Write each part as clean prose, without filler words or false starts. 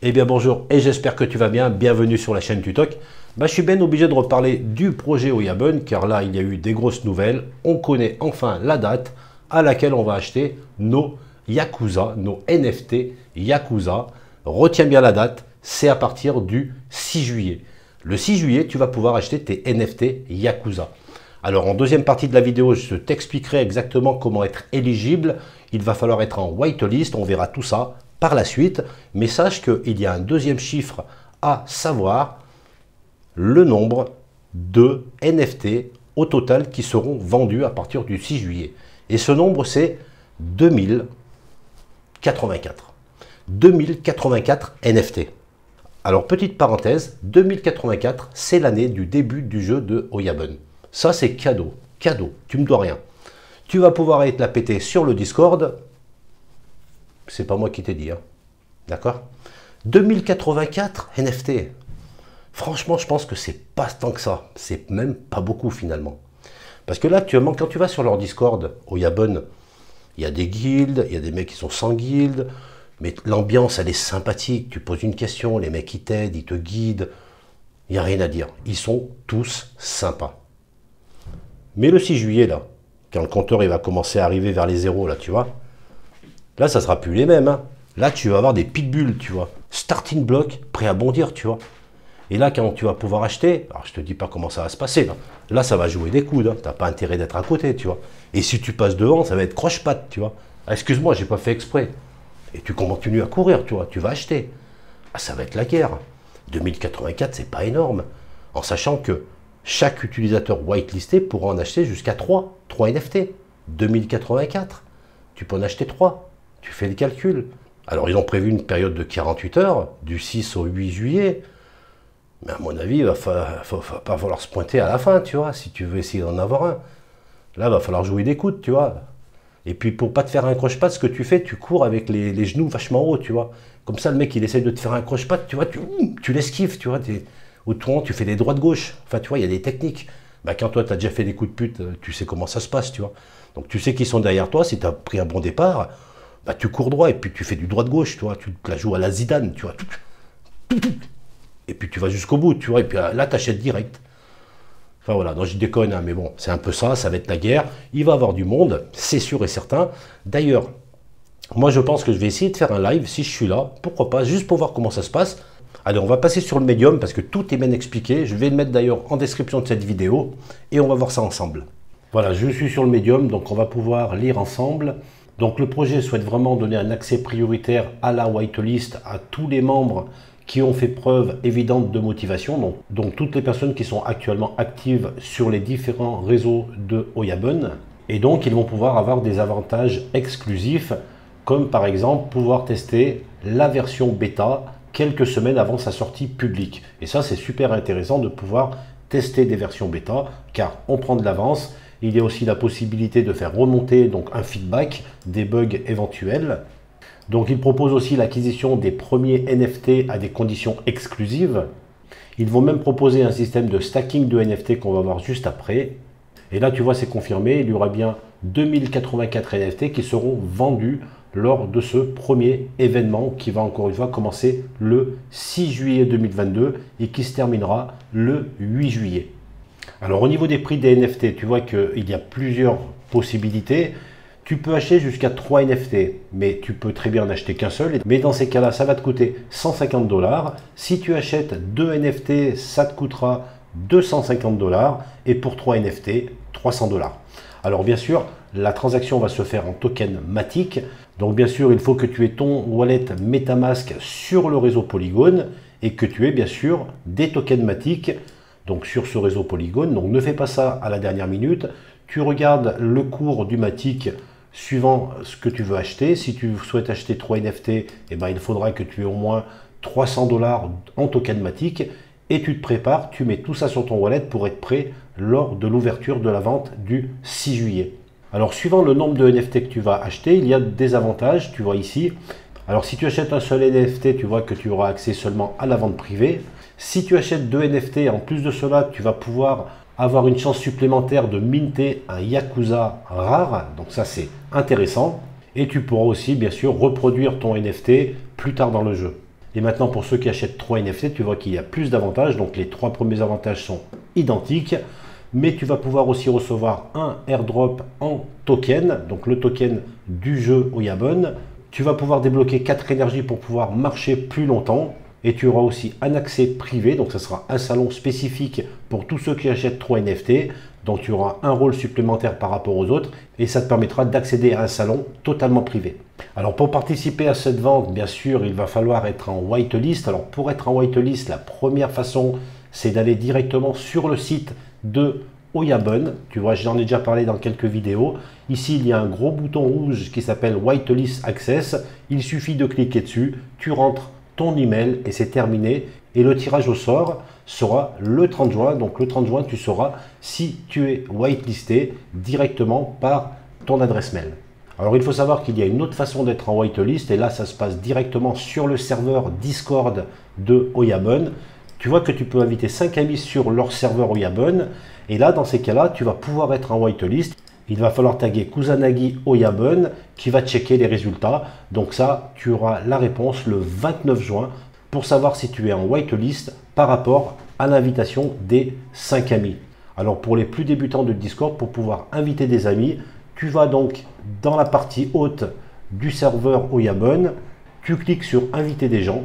Eh bien bonjour et j'espère que tu vas bien, bienvenue sur la chaîne Tutoc. Je suis bien obligé de reparler du projet Oyabun car là il y a eu des grosses nouvelles. On connaît enfin la date à laquelle on va acheter nos Yakuza, nos NFT Yakuza. Retiens bien la date, c'est à partir du 6 juillet. Le 6 juillet, tu vas pouvoir acheter tes NFT Yakuza. Alors en deuxième partie de la vidéo, je t'expliquerai exactement comment être éligible. Il va falloir être en whitelist, on verra tout ça par la suite. Mais sache qu'il y a un deuxième chiffre à savoir, le nombre de NFT au total qui seront vendus à partir du 6 juillet. Et ce nombre, c'est 2084. 2084 NFT. Alors, petite parenthèse, 2084, c'est l'année du début du jeu de Oyabun. Ça, c'est cadeau. Cadeau. Tu me dois rien. Tu vas pouvoir aller te la péter sur le Discord. C'est pas moi qui t'ai dit. Hein. D'accord? 2084 NFT. Franchement, je pense que c'est pas tant que ça. C'est même pas beaucoup finalement. Parce que là, actuellement, quand tu vas sur leur Discord, Oyabun, il y a des guildes, il y a des mecs qui sont sans guilde. Mais l'ambiance, elle est sympathique. Tu poses une question, les mecs, ils t'aident, ils te guident. Il n'y a rien à dire. Ils sont tous sympas. Mais le 6 juillet, là, quand le compteur il va commencer à arriver vers les zéros, là, tu vois, là, ça ne sera plus les mêmes. Hein. Là, tu vas avoir des pitbulls, tu vois. Starting block, prêt à bondir, tu vois. Et là, quand tu vas pouvoir acheter, alors je te dis pas comment ça va se passer, là. Là, ça va jouer des coudes. Hein. Tu n'as pas intérêt d'être à côté, tu vois. Et si tu passes devant, ça va être croche-patte, tu vois. Ah, excuse-moi, j'ai pas fait exprès. Et tu continues à courir, tu vois. Tu vas acheter. Ah, ça va être la guerre. 2084, c'est pas énorme. En sachant que chaque utilisateur whitelisté pourra en acheter jusqu'à 3 NFT. 2084. Tu peux en acheter 3. Tu fais le calcul. Alors, ils ont prévu une période de 48 heures, du 6 au 8 juillet. Mais à mon avis, il va pas falloir se pointer à la fin, tu vois, si tu veux essayer d'en avoir un. Là, il va falloir jouer des coudes, tu vois. Et puis, pour pas te faire un croche-patte, ce que tu fais, tu cours avec les genoux vachement hauts, tu vois. Comme ça, le mec, il essaye de te faire un croche-patte, tu vois, tu l'esquives, tu vois. Autrement, tu fais des droites-gauche. Enfin, tu vois, il y a des techniques. Bah, quand toi, tu as déjà fait des coups de pute, tu sais comment ça se passe, tu vois. Donc, tu sais qu'ils sont derrière toi. Si tu as pris un bon départ, bah, tu cours droit et puis tu fais du droite-gauche, tu vois. Tu te la joues à la Zidane, tu vois. Et puis tu vas jusqu'au bout, tu vois, et puis là, tu achètes direct. Enfin voilà, non, je déconne, hein, mais bon, c'est un peu ça, ça va être la guerre. Il va y avoir du monde, c'est sûr et certain. D'ailleurs, moi, je pense que je vais essayer de faire un live, si je suis là, pourquoi pas, juste pour voir comment ça se passe. Allez, on va passer sur le Medium, parce que tout est bien expliqué. Je vais le mettre d'ailleurs en description de cette vidéo, et on va voir ça ensemble. Voilà, je suis sur le Medium, donc on va pouvoir lire ensemble. Donc le projet souhaite vraiment donner un accès prioritaire à la whitelist, à tous les membres qui ont fait preuve évidente de motivation, donc toutes les personnes qui sont actuellement actives sur les différents réseaux de Oyabun. Et donc, ils vont pouvoir avoir des avantages exclusifs, comme par exemple pouvoir tester la version bêta quelques semaines avant sa sortie publique. Et ça, c'est super intéressant de pouvoir tester des versions bêta, car on prend de l'avance. Il y a aussi la possibilité de faire remonter donc un feedback des bugs éventuels. Donc, il propose aussi l'acquisition des premiers NFT à des conditions exclusives. Ils vont même proposer un système de stacking de NFT qu'on va voir juste après. Et là, tu vois, c'est confirmé. Il y aura bien 2084 NFT qui seront vendus lors de ce premier événement qui va encore une fois commencer le 6 juillet 2022 et qui se terminera le 8 juillet. Alors, au niveau des prix des NFT, tu vois qu'il y a plusieurs possibilités. Tu peux acheter jusqu'à 3 NFT, mais tu peux très bien en acheter qu'un seul. Mais dans ces cas-là, ça va te coûter 150 $. Si tu achètes 2 NFT, ça te coûtera 250 $. Et pour 3 NFT, 300 $. Alors bien sûr, la transaction va se faire en token Matic. Donc bien sûr, il faut que tu aies ton wallet MetaMask sur le réseau Polygon et que tu aies bien sûr des tokens Matic donc sur ce réseau Polygon. Donc ne fais pas ça à la dernière minute. Tu regardes le cours du Matic suivant ce que tu veux acheter. Si tu souhaites acheter 3 NFT, eh ben, il faudra que tu aies au moins 300 $ en token Matic et tu te prépares, tu mets tout ça sur ton wallet pour être prêt lors de l'ouverture de la vente du 6 juillet. Alors suivant le nombre de NFT que tu vas acheter, il y a des avantages, tu vois ici. Alors si tu achètes un seul NFT, tu vois que tu auras accès seulement à la vente privée. Si tu achètes 2 NFT, en plus de cela, tu vas pouvoir avoir une chance supplémentaire de minter un Yakuza rare. Donc ça, c'est intéressant. Et tu pourras aussi, bien sûr, reproduire ton NFT plus tard dans le jeu. Et maintenant, pour ceux qui achètent 3 NFT, tu vois qu'il y a plus d'avantages. Donc les 3 premiers avantages sont identiques. Mais tu vas pouvoir aussi recevoir un airdrop en token, donc le token du jeu Oyabun. Tu vas pouvoir débloquer 4 énergies pour pouvoir marcher plus longtemps. Et tu auras aussi un accès privé, donc ce sera un salon spécifique pour tous ceux qui achètent 3 NFT. Donc tu auras un rôle supplémentaire par rapport aux autres et ça te permettra d'accéder à un salon totalement privé. Alors pour participer à cette vente, bien sûr, il va falloir être en whitelist. Alors pour être en whitelist, la première façon, c'est d'aller directement sur le site de Oyabun. Tu vois, j'en ai déjà parlé dans quelques vidéos. Ici, il y a un gros bouton rouge qui s'appelle Whitelist Access. Il suffit de cliquer dessus, tu rentres ton email et c'est terminé. Et le tirage au sort sera le 30 juin. Donc le 30 juin, tu sauras si tu es whitelisté directement par ton adresse mail. Alors il faut savoir qu'il y a une autre façon d'être en whitelist et là ça se passe directement sur le serveur Discord de Oyabun. Tu vois que tu peux inviter 5 amis sur leur serveur Oyabun et là dans ces cas-là tu vas pouvoir être en whitelist. Il va falloir taguer Kusanagi Oyabun qui va checker les résultats. Donc ça, tu auras la réponse le 29 juin pour savoir si tu es en whitelist par rapport à l'invitation des 5 amis. Alors pour les plus débutants de Discord, pour pouvoir inviter des amis, tu vas donc dans la partie haute du serveur Oyabun, tu cliques sur inviter des gens.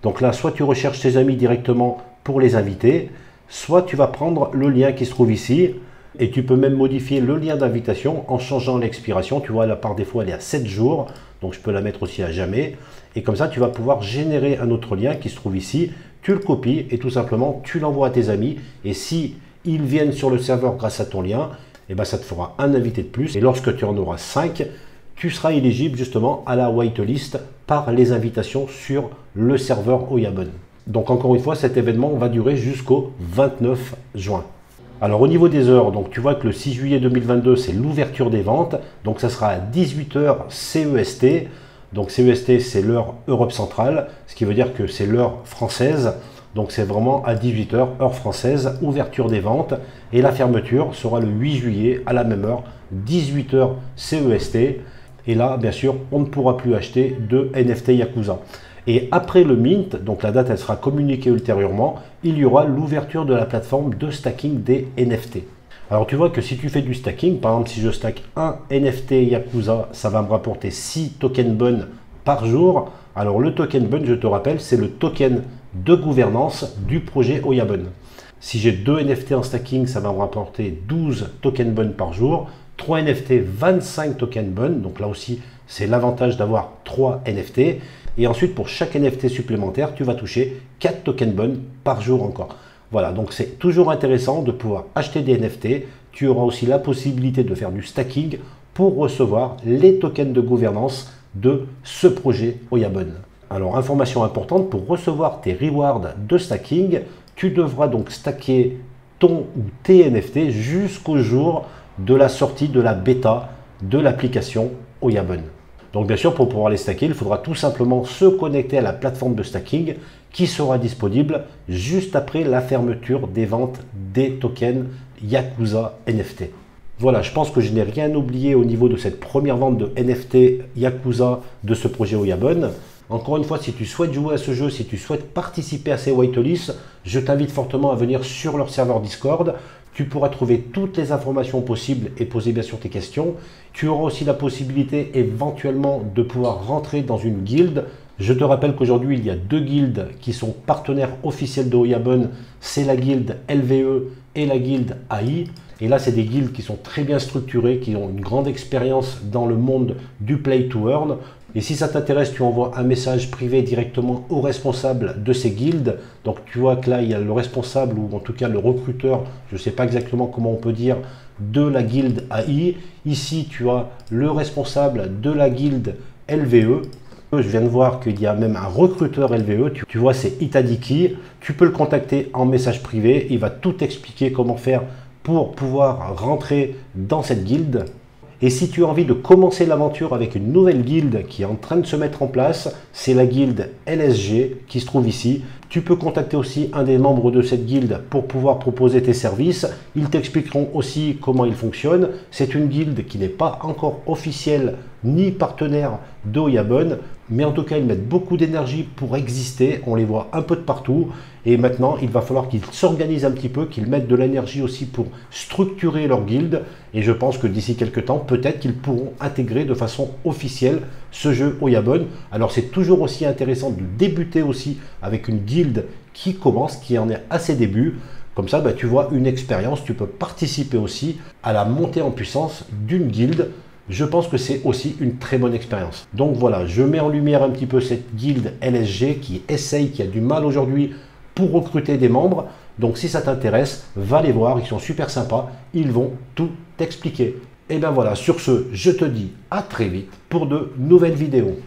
Donc là, soit tu recherches tes amis directement pour les inviter, soit tu vas prendre le lien qui se trouve ici. Et tu peux même modifier le lien d'invitation en changeant l'expiration. Tu vois, là par défaut, elle est à 7 jours. Donc, je peux la mettre aussi à jamais. Et comme ça, tu vas pouvoir générer un autre lien qui se trouve ici. Tu le copies et tout simplement, tu l'envoies à tes amis. Et si ils viennent sur le serveur grâce à ton lien, eh ben, ça te fera un invité de plus. Et lorsque tu en auras 5, tu seras éligible justement à la whitelist par les invitations sur le serveur Oyabun. Donc, encore une fois, cet événement va durer jusqu'au 29 juin. Alors au niveau des heures, donc tu vois que le 6 juillet 2022, c'est l'ouverture des ventes. Donc ça sera à 18 h CEST. Donc CEST, c'est l'heure Europe centrale, ce qui veut dire que c'est l'heure française. Donc c'est vraiment à 18 h, heure française, ouverture des ventes. Et la fermeture sera le 8 juillet à la même heure, 18 h CEST. Et là, bien sûr, on ne pourra plus acheter de NFT Yakuza. Et après le mint, donc la date elle sera communiquée ultérieurement, il y aura l'ouverture de la plateforme de stacking des NFT. Alors tu vois que si tu fais du stacking, par exemple si je stack un NFT Yakuza, ça va me rapporter 6 tokens Bun par jour. Alors le token Bun, je te rappelle, c'est le token de gouvernance du projet Oyabun. Si j'ai 2 NFT en stacking, ça va me rapporter 12 tokens Bun par jour. 3 NFT, 25 tokens Bun. Donc là aussi, c'est l'avantage d'avoir 3 NFT. Et ensuite, pour chaque NFT supplémentaire, tu vas toucher 4 tokens Bun par jour encore. Voilà, donc c'est toujours intéressant de pouvoir acheter des NFT. Tu auras aussi la possibilité de faire du stacking pour recevoir les tokens de gouvernance de ce projet Oyabun. Alors, information importante, pour recevoir tes rewards de stacking, tu devras donc stacker ton ou tes NFT jusqu'au jour de la sortie de la bêta de l'application Oyabun. Donc bien sûr, pour pouvoir les stacker, il faudra tout simplement se connecter à la plateforme de stacking qui sera disponible juste après la fermeture des ventes des tokens Yakuza NFT. Voilà, je pense que je n'ai rien oublié au niveau de cette première vente de NFT Yakuza de ce projet Oyabun. Encore une fois, si tu souhaites jouer à ce jeu, si tu souhaites participer à ces whitelists, je t'invite fortement à venir sur leur serveur Discord. Tu pourras trouver toutes les informations possibles et poser bien sûr tes questions. Tu auras aussi la possibilité éventuellement de pouvoir rentrer dans une guilde. Je te rappelle qu'aujourd'hui, il y a 2 guildes qui sont partenaires officiels de Oyabun. C'est la guilde LVE et la guilde AI. Et là, c'est des guildes qui sont très bien structurées, qui ont une grande expérience dans le monde du play to earn. Et si ça t'intéresse, tu envoies un message privé directement au responsable de ces guildes. Donc tu vois que là, il y a le responsable ou en tout cas le recruteur, je ne sais pas exactement comment on peut dire, de la guilde AI. Ici, tu as le responsable de la guilde LVE. Je viens de voir qu'il y a même un recruteur LVE. Tu vois, c'est Itadiki. Tu peux le contacter en message privé. Il va tout expliquer comment faire pour pouvoir rentrer dans cette guilde. Et si tu as envie de commencer l'aventure avec une nouvelle guilde qui est en train de se mettre en place, c'est la guilde LSG qui se trouve ici. Tu peux contacter aussi un des membres de cette guilde pour pouvoir proposer tes services. Ils t'expliqueront aussi comment ils fonctionnent. C'est une guilde qui n'est pas encore officielle ni partenaire d'Oyabun. Mais en tout cas, ils mettent beaucoup d'énergie pour exister. On les voit un peu de partout. Et maintenant, il va falloir qu'ils s'organisent un petit peu, qu'ils mettent de l'énergie aussi pour structurer leur guilde. Et je pense que d'ici quelques temps, peut-être qu'ils pourront intégrer de façon officielle ce jeu Oyabun. Alors c'est toujours aussi intéressant de débuter aussi avec une guilde qui commence, qui en est à ses débuts. Comme ça, tu vois une expérience, tu peux participer aussi à la montée en puissance d'une guilde. Je pense que c'est aussi une très bonne expérience. Donc voilà, je mets en lumière un petit peu cette guilde LSG qui essaye, qui a du mal aujourd'hui pour recruter des membres. Donc si ça t'intéresse, va les voir, ils sont super sympas, ils vont tout t'expliquer. Et bien voilà, sur ce, je te dis à très vite pour de nouvelles vidéos.